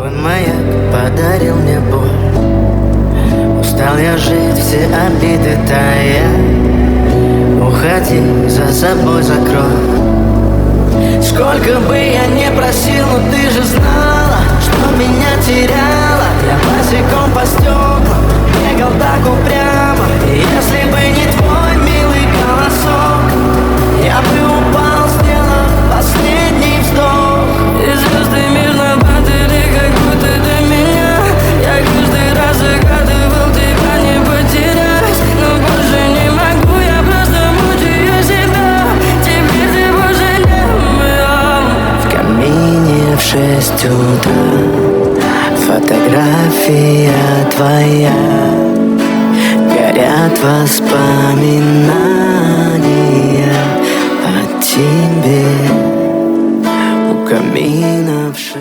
Твой маяк подарил мне боль. Устал я жить, все обиды тая. Уходи, за собой закрой. Сколько бы я не просил, но ты же знала, что меня теряла. Я босиком по стеклам бегал так упрямо. И если бы не твой милый голосок, я бы упал, сделав последний вздох. И звезды мирно падали, как будто до меня. Я каждый раз загадывал тебя не потерять, но больше не могу, я просто мучаю себя. Теперь ты больше не моя. В камине в 6 утра фотография твоя. Горят воспоминания о тебе. У камина в 6